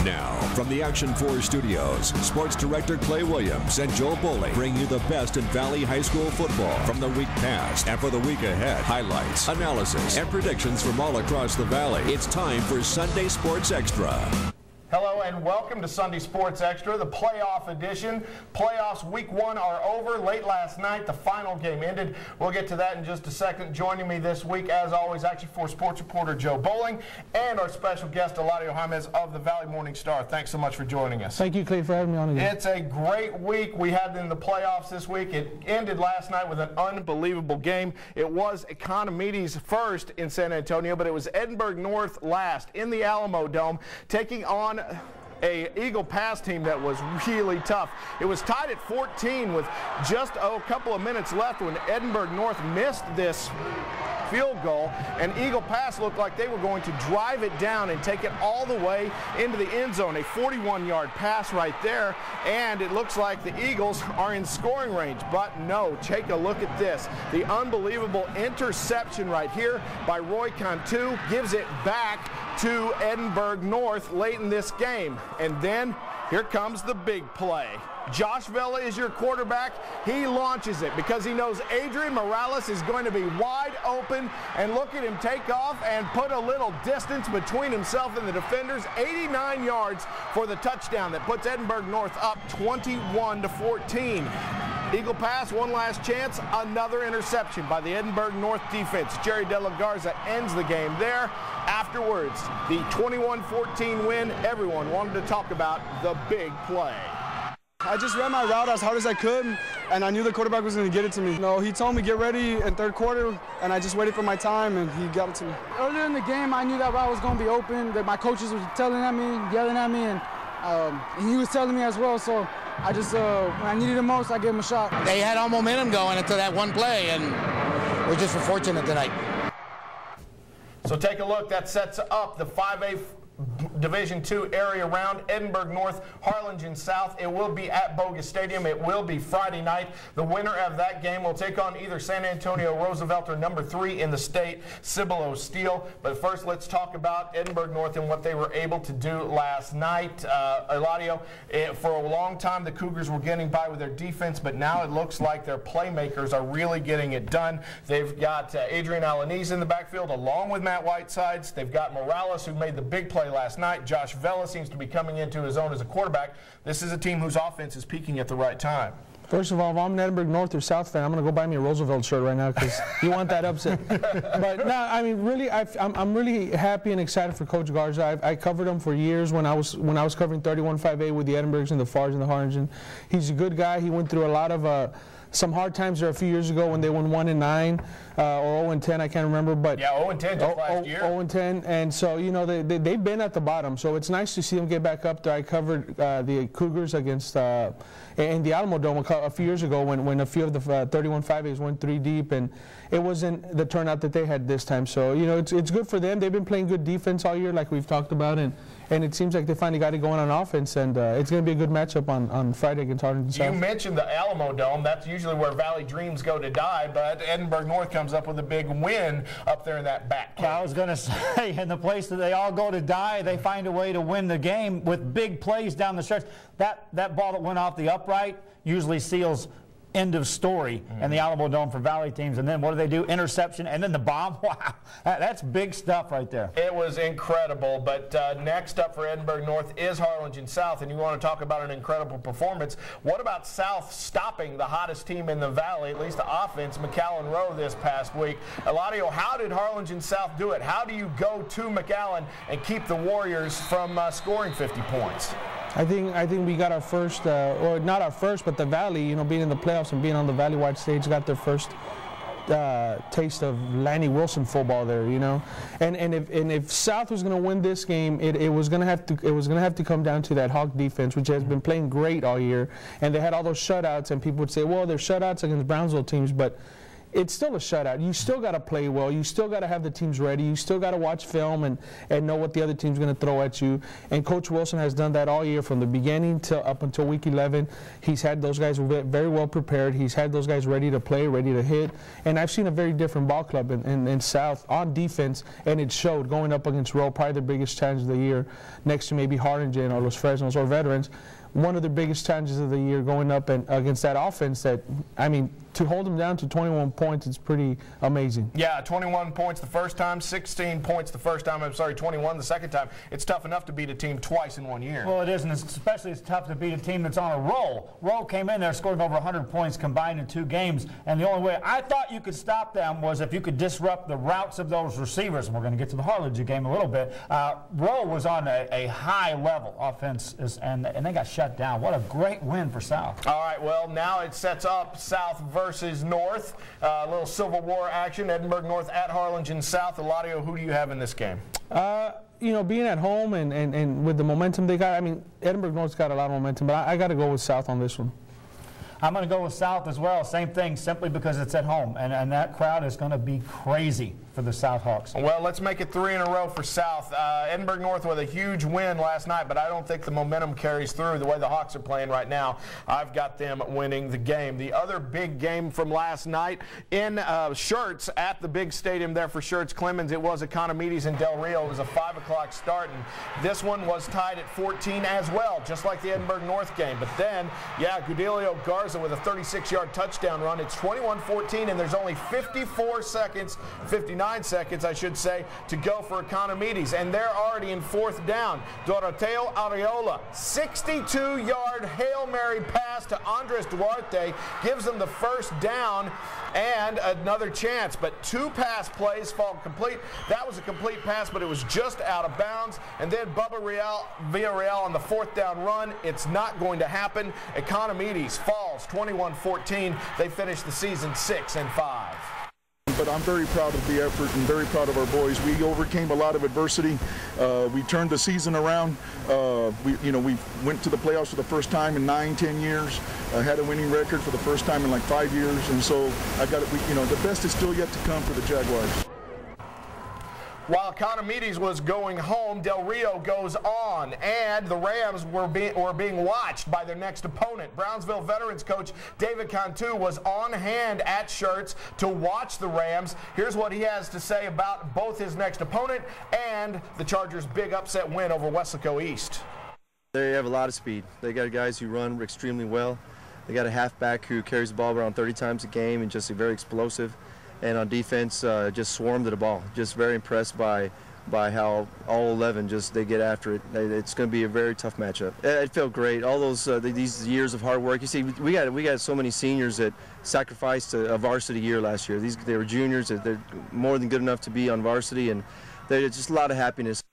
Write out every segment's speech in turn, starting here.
Now, from the Action 4 studios, Sports Director Clay Williams and Joel Bowling bring you the best in Valley High School football from the week past and for the week ahead. Highlights, analysis, and predictions from all across the Valley. It's time for Sunday Sports Extra. Hello and welcome to Sunday Sports Extra, the playoff edition. Playoffs week 1 are over. Late last night, the final game ended. We'll get to that in just a second. Joining me this week, as always, Action 4 sports reporter Joe Bowling and our special guest, Eladio James of the Valley Morning Star. Thanks so much for joining us. Thank you, Clay, for having me on again. It's a great week we had in the playoffs this week. It ended last night with an unbelievable game. It was Economedes first in San Antonio, but it was Edinburg North last in the Alamo Dome, taking on a Eagle Pass team that was really tough. It was tied at 14 with just a couple of minutes left when Edinburg North missed this field goal, and Eagle Pass looked like they were going to drive it down and take it all the way into the end zone. A 41-yard pass right there, and it looks like the Eagles are in scoring range. But no, take a look at this. The unbelievable interception right here by Roy Cantu gives it back to Edinburg North late in this game. And then here comes the big play. Josh Vela is your quarterback. He launches it because he knows Adrian Morales is going to be wide open, and look at him take off and put a little distance between himself and the defenders. 89 yards for the touchdown that puts Edinburg North up 21-14. Eagle Pass, one last chance, another interception by the Edinburg North defense. Jerry De La Garza ends the game there. Afterwards, the 21-14 win. Everyone wanted to talk about the big play. I just ran my route as hard as I could, and I knew the quarterback was going to get it to me. No, he told me get ready in third quarter, and I just waited for my time, and he got it to me. Earlier in the game, I knew that route was going to be open, that my coaches were telling at me, yelling at me, and he was telling me as well. So I just, when I needed it most, I gave him a shot. They had all momentum going until that one play, and we just were fortunate tonight. So take a look. That sets up the 5A Division II area round. Edinburg North, Harlingen South. It will be at Bogus Stadium. It will be Friday night. The winner of that game will take on either San Antonio Roosevelt or number 3 in the state, Cibolo Steel. But first, let's talk about Edinburg North and what they were able to do last night. Eladio, for a long time, the Cougars were getting by with their defense, but now it looks like their playmakers are really getting it done. They've got Adrian Alaniz in the backfield along with Matt Whitesides. They've got Morales, who made the big play last night. Josh Vela seems to be coming into his own as a quarterback. This is a team whose offense is peaking at the right time. First of all, if I'm an Edinburg North or South fan, I'm going to go buy me a Roosevelt shirt right now because you want that upset. But no, I mean, really, I'm really happy and excited for Coach Garza. I covered him for years when I was covering 31-5A with the Edinburghs and the Fars and the Harlingen. He's a good guy. He went through a lot of some hard times there a few years ago when they won 1-9 or 0-10, I can't remember. But yeah, 0-10 just last year. 0-10, and so you know they've been at the bottom. So it's nice to see them get back up there. I covered the Cougars against in the Alamo Dome a few years ago when a few of the 31-5As went 3 deep, and it wasn't the turnout that they had this time. So you know it's good for them. They've been playing good defense all year, like we've talked about, and it seems like they finally got it going on offense, and it's going to be a good matchup on Friday against Harlingen South. You mentioned the Alamo Dome. That's usually where Valley dreams go to die, but Edinburg North comes up with a big win up there in that back cave. Yeah, I was going to say, in the place that they all go to die, they find a way to win the game with big plays down the stretch. That ball that went off the upright usually seals end of story in the Alamo Dome for Valley teams. And then what do? Interception, and then the bomb. Wow, that's big stuff right there. It was incredible. But next up for Edinburg North is Harlingen South, and you want to talk about an incredible performance. What about South stopping the hottest team in the Valley, at least the offense, McAllen Rowe, this past week? Eladio, how did Harlingen South do it? How do you go to McAllen and keep the Warriors from scoring 50 points? I think we got our first, or not our first, but the Valley, you know, being in the playoffs and being on the Valley-wide stage, got their first taste of Lanny Wilson football there, you know. And if South was going to win this game, it was going to have to come down to that Hawk defense, which has been playing great all year. And they had all those shutouts, and people would say, well, they're shutouts against Brownsville teams, but it's still a shutout. You still got to play well. You still got to have the teams ready. You still got to watch film and know what the other team's going to throw at you. And Coach Wilson has done that all year from the beginning till up until week 11. He's had those guys very well prepared. He's had those guys ready to play, ready to hit. And I've seen a very different ball club in South on defense, and it showed going up against Rowe, probably the biggest challenge of the year, next to maybe Harlingen or Los Fresnos or Veterans. One of the biggest challenges of the year going up against that offense that, I mean, to hold them down to 21 points, it's pretty amazing. Yeah, 21 points the first time, 16 points the first time, 21 the second time. It's tough enough to beat a team twice in 1 year. Well, it is, and especially it's tough to beat a team that's on a roll. Rowe came in there scoring over 100 points combined in 2 games, and the only way I thought you could stop them was if you could disrupt the routes of those receivers, and we're going to get to the Harlingen game a little bit. Rowe was on a high-level offense, and they got shut down. What a great win for South. All right, well, now it sets up South versus North. A little Civil War action. Edinburg North at Harlingen South. Eladio, who do you have in this game? You know, being at home and with the momentum they got, I mean, Edinburg North's got a lot of momentum, but I got to go with South on this one. I'm going to go with South as well. Same thing, simply because it's at home, and that crowd is going to be crazy for the South Hawks. Well, let's make it 3 in a row for South. Edinburg North with a huge win last night, but I don't think the momentum carries through the way the Hawks are playing right now. I've got them winning the game. The other big game from last night in Schertz at the big stadium there for Schertz Clemens, it was Economedes and Del Rio. It was a 5 o'clock start, and this one was tied at 14 as well, just like the Edinburg North game. But then, yeah, Gudelio Garza with a 36-yard touchdown run. It's 21-14, and there's only 59 seconds, I should say, to go for Economedes, and they're already in 4th down. Doroteo Areola, 62-yard Hail Mary pass to Andres Duarte gives them the 1st down and another chance, but 2 pass plays fall complete. That was a complete pass, but it was just out of bounds, and then Bubba Villarreal on the 4th down run. It's not going to happen. Economedes falls 21-14. They finish the season 6-5. But I'm very proud of the effort and very proud of our boys. We overcame a lot of adversity. We turned the season around. We went to the playoffs for the first time in 9-10 years. Had a winning record for the first time in like 5 years, and so the best is still yet to come for the Jaguars. While Economedes was going home, Del Rio goes on, and the Rams were being watched by their next opponent. Brownsville Veterans coach David Cantu was on hand at Schertz to watch the Rams. Here's what he has to say about both his next opponent and the Chargers' big upset win over Weslaco East. They have a lot of speed. They got guys who run extremely well. They got a halfback who carries the ball around 30 times a game and just very explosive. And on defense, just swarmed to the ball. Just very impressed by how all 11 they get after it. It's going to be a very tough matchup. It felt great. All those these years of hard work. You see, we got so many seniors that sacrificed a varsity year last year. They were juniors. They're more than good enough to be on varsity, and there's just a lot of happiness.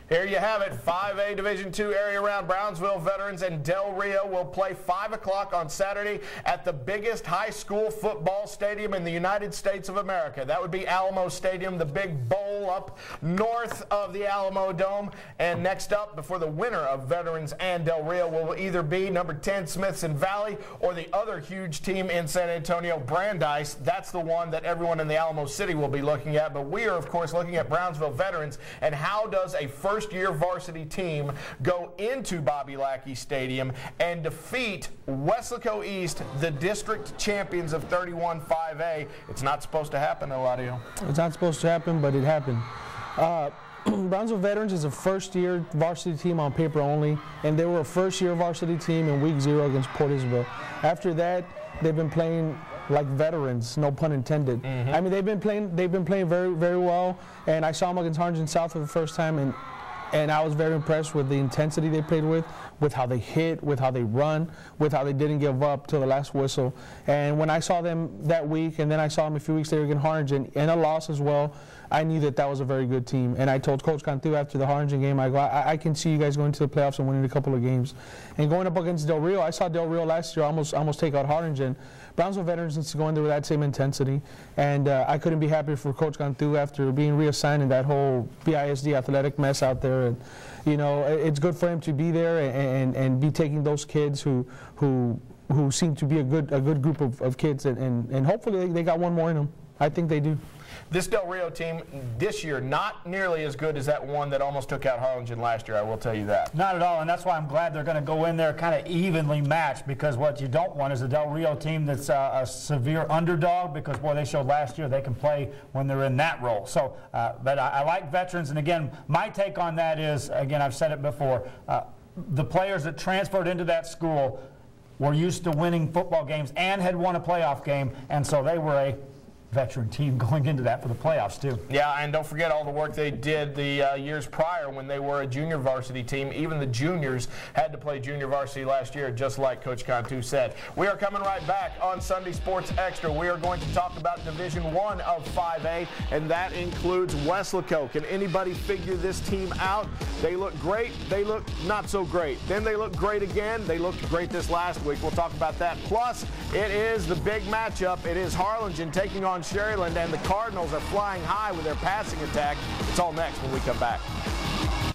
Here you have it, 5A Division II area round. Brownsville Veterans and Del Rio will play 5 o'clock on Saturday at the biggest high school football stadium in the United States of America. That would be Alamo Stadium, the big bowl up north of the Alamo Dome. And next up, before the winner of Veterans and Del Rio will either be number 10 Smithson Valley or the other huge team in San Antonio, Brandeis. That's the one that everyone in the Alamo City will be looking at. But we are, of course, looking at Brownsville Veterans and how does a first-year varsity team go into Bobby Lackey Stadium and defeat Weslaco East, the district champions of 31-5A. It's not supposed to happen, Eladio. It's not supposed to happen, but it happened. Brownsville Veterans is a first-year varsity team on paper only, and they were a first-year varsity team in week 0 against Port Isabel. After that, they've been playing like veterans, no pun intended. I mean, they've been playing very, very well, and I saw them against Harlingen South for the first time, and I was very impressed with the intensity they played with how they hit, with how they run, with how they didn't give up till the last whistle. And when I saw them that week, and then I saw them a few weeks later against Harlingen, and a loss as well, I knew that was a very good team. And I told Coach Cantu after the Harlingen game, I can see you guys going to the playoffs and winning a couple of games. And going up against Del Rio, I saw Del Rio last year almost take out Harlingen. Brownsville Veterans needs to go in there with that same intensity. And I couldn't be happier for Coach Cantu after being reassigned in that whole BISD athletic mess out there. And, you know, it's good for him to be there and be taking those kids who who seem to be a good group of kids, and hopefully they got one more in them. I think they do. This Del Rio team this year, not nearly as good as that one that almost took out Harlingen last year, I will tell you that. Not at all, and that's why I'm glad they're going to go in there kind of evenly matched, because what you don't want is a Del Rio team that's a severe underdog, because, boy, they showed last year they can play when they're in that role. So, but I like veterans, and again, my take on that is, again, I've said it before, the players that transferred into that school were used to winning football games and had won a playoff game, and so they were a veteran team going into that for the playoffs too. Yeah, and don't forget all the work they did the years prior when they were a junior varsity team. Even the juniors had to play junior varsity last year, just like Coach Cantu said. We are coming right back on Sunday Sports Extra. We are going to talk about Division I of 5A, and that includes Weslaco. Can anybody figure this team out? They look great. They look not so great. Then they look great again. They looked great this last week. We'll talk about that. Plus, it is the big matchup. It is Harlingen taking on Sherryland, and the Cardinals are flying high with their passing attack. It's all next when we come back.